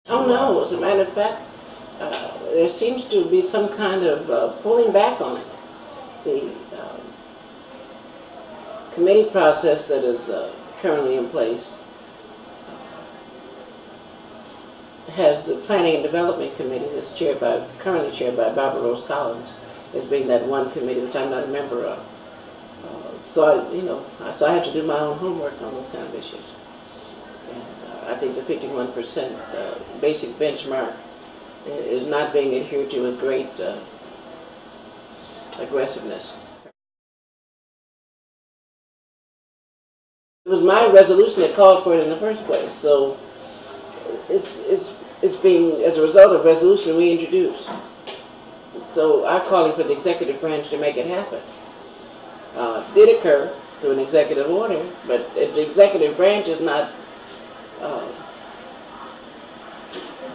Oh no, as a matter of fact, there seems to be some kind of pulling back on it. The committee process that is currently in place has the Planning and Development Committee that's currently chaired by Barbara Rose Collins, as being that one committee which I'm not a member of. So I have to do my own homework on those kind of issues. And I think the 51% basic benchmark is not being adhered to with great aggressiveness. It was my resolution that called for it in the first place, so it's being, as a result of resolution, reintroduced. So I'm calling for the executive branch to make it happen. Did occur through an executive order, but if the executive branch is not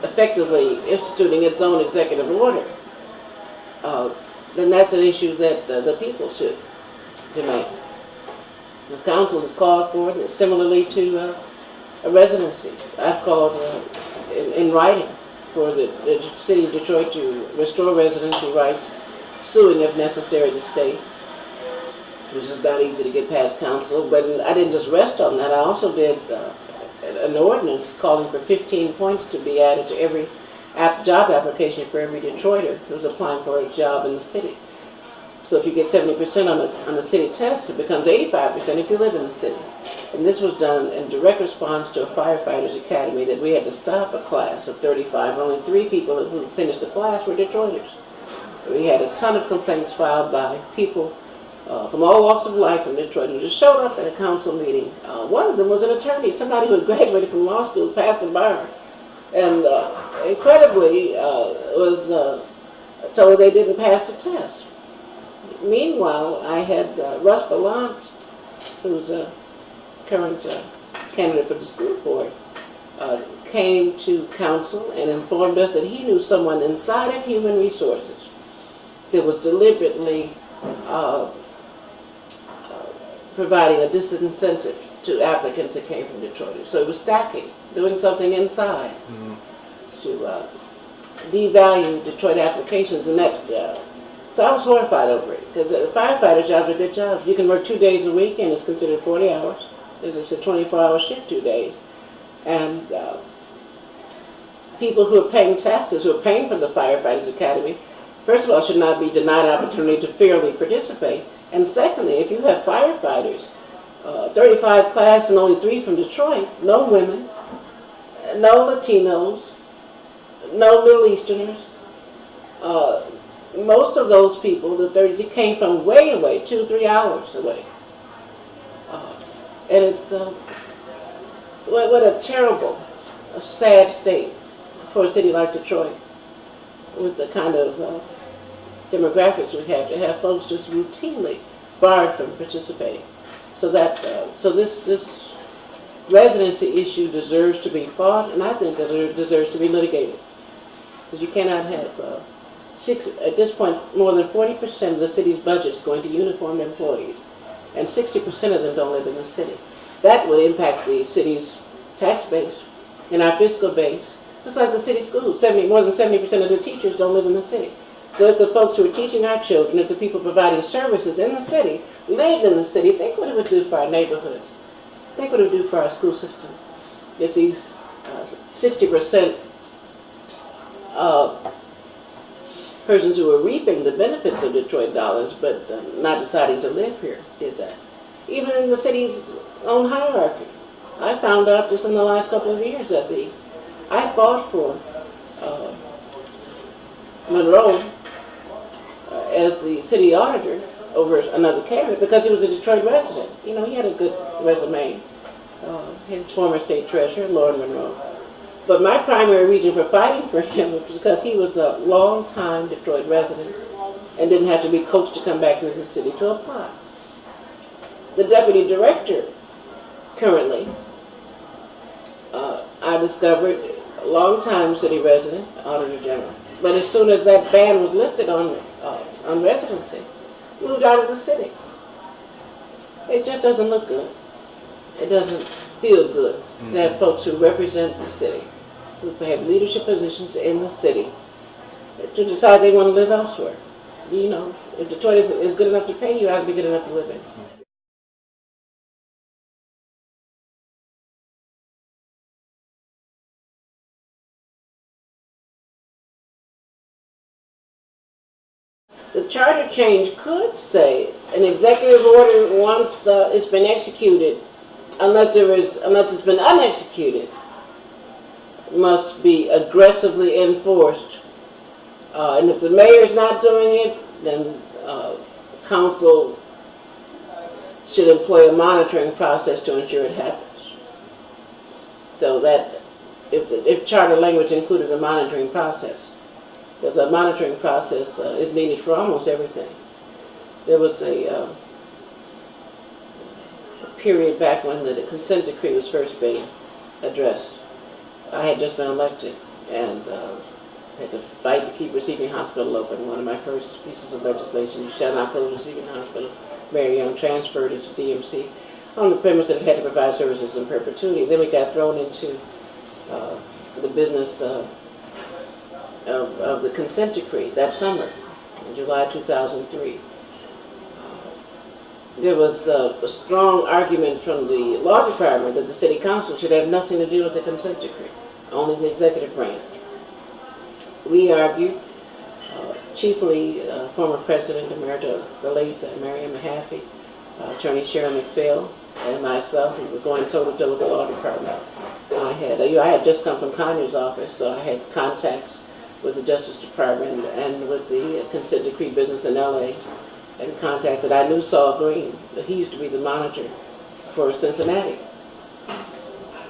effectively instituting its own executive order, then that's an issue that the people should demand. This council has called for it, similarly to a residency. I've called in writing for the city of Detroit to restore residency rights, suing if necessary the state, which is not easy to get past council. But I didn't just rest on that. I also did an ordinance calling for 15 points to be added to every job application for every Detroiter who's applying for a job in the city. So if you get 70% on the city test, it becomes 85% if you live in the city. And this was done in direct response to a firefighters academy that we had to stop a class of 35. Only 3 people who finished the class were Detroiters. We had a ton of complaints filed by people from all walks of life in Detroit who just showed up at a council meeting. One of them was an attorney, somebody who had graduated from law school, passed the bar, and incredibly was told they didn't pass the test. Meanwhile, I had Russ Ballant, who's a current candidate for the school board, came to council and informed us that he knew someone inside of Human Resources that was deliberately providing a disincentive to applicants that came from Detroit. So it was stacking, doing something inside to devalue Detroit applications, and that. So I was horrified over it, because firefighter jobs are good jobs. You can work 2 days a week, and it's considered 40 hours. It's a 24-hour shift 2 days. And people who are paying taxes, who are paying for the Firefighters Academy, first of all, should not be denied opportunity to fairly participate. And secondly, if you have firefighters, 35 class and only 3 from Detroit, no women, no Latinos, no Middle Easterners, most of those people, the 30, came from way away, 2-3 hours away. And it's, what a terrible, sad state for a city like Detroit, with the kind of demographics we have, to have folks just routinely barred from participating. So this residency issue deserves to be fought, and I think that it deserves to be litigated. Because you cannot have at this point, more than 40% of the city's budget is going to uniformed employees, and 60% of them don't live in the city. That would impact the city's tax base and our fiscal base, just like the city schools. More than 70% of the teachers don't live in the city. So if the folks who are teaching our children, if the people providing services in the city lived in the city, think what it would do for our neighborhoods. Think what it would do for our school system. If these 60% persons who are reaping the benefits of Detroit dollars but not deciding to live here did that. Even in the city's own hierarchy. I found out just in the last couple of years that I fought for Monroe as the city auditor over another candidate because he was a Detroit resident. You know, he had a good resume. His former state treasurer, Lord Monroe. But my primary reason for fighting for him was because he was a long-time Detroit resident and didn't have to be coached to come back into the city to apply. The deputy director, currently, I discovered, a long-time city resident, auditor general. But as soon as that ban was lifted on residency, moved out of the city. It just doesn't look good. It doesn't feel good to have folks who represent the city who have leadership positions in the city to decide they want to live elsewhere. You know, if Detroit is good enough to pay you, it ought to be good enough to live in. The charter change could say an executive order, once it's been executed, unless it's been unexecuted, must be aggressively enforced. And if the mayor's not doing it, then council should employ a monitoring process to ensure it happens. So that if charter language included a monitoring process, because a monitoring process is needed for almost everything. There was a period back when the consent decree was first being addressed. I had just been elected and had to fight to keep receiving hospital open. One of my first pieces of legislation, you shall not close receiving hospital. Mary Young transferred it to DMC on the premise that it had to provide services in perpetuity. Then we got thrown into the business of the consent decree that summer, in July 2003. There was a strong argument from the law department that the city council should have nothing to do with the consent decree, only the executive branch. We argued, chiefly former President Emerita, the late Marion Mahaffey, Attorney Sharon McPhail, and myself. We were going toe-to-toe with the law department. I had just come from Conyers' office, so I had contacts with the Justice Department and with the consent decree business in LA, and contacted, I knew Saul Green, that he used to be the manager for Cincinnati,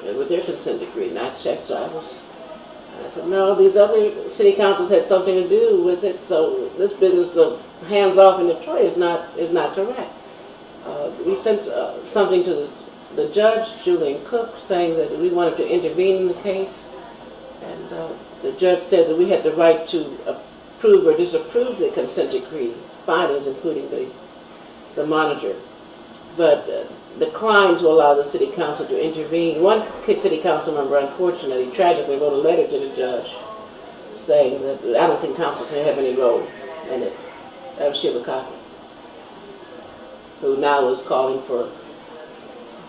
and with their consent decree, and I checked, so I said, no, these other city councils had something to do with it, so this business of hands-off in Detroit is not correct. We sent something to the judge, Julian Cook, saying that we wanted to intervene in the case, and the judge said that we had the right to approve or disapprove the consent decree findings, including the monitor, but declined to allow the city council to intervene. One city council member, unfortunately, tragically wrote a letter to the judge saying that I don't think council should have any role in it. That was Sheila Cochran, who now is calling for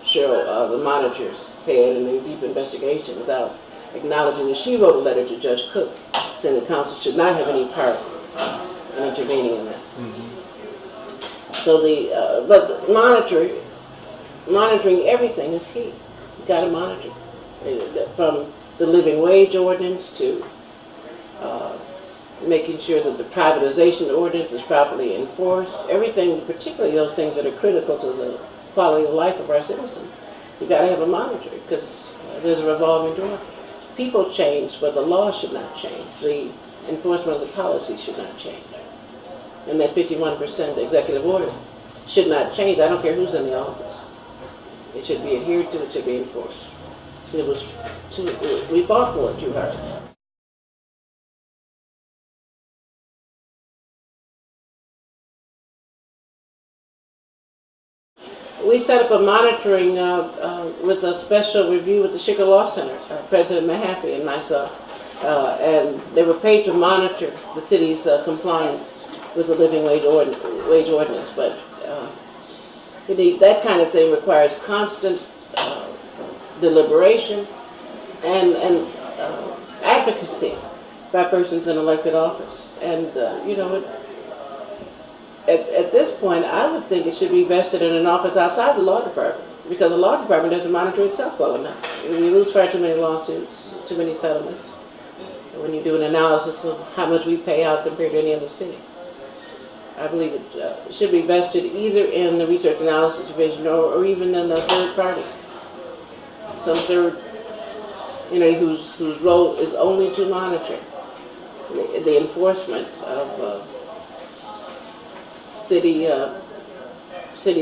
the monitor's head in a deep investigation without acknowledging that she wrote a letter to Judge Cook saying the council should not have any part in intervening in that. Mm-hmm. So but monitoring everything is key. You got to monitor, from the living wage ordinance to making sure that the privatization ordinance is properly enforced. Everything, particularly those things that are critical to the quality of life of our citizens, you got to have a monitor, because there's a revolving door. People change, but the law should not change. The enforcement of the policy should not change. And that 51% executive order should not change. I don't care who's in the office. It should be adhered to. It should be enforced. We fought for it too hard. We set up a monitoring with a special review with the Chicago Law Center, President Mahaffey and myself, and they were paid to monitor the city's compliance with the living wage ordinance. But that kind of thing requires constant deliberation and advocacy by persons in elected office. And at this point, I would think it should be vested in an office outside the law department, because the law department doesn't monitor itself well enough. We lose far too many lawsuits, too many settlements, when you do an analysis of how much we pay out compared to any other city. I believe it should be vested either in the Research Analysis Division or even in a third party. Some third, whose role is only to monitor the enforcement of city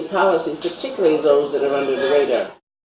policies, particularly those that are under the radar.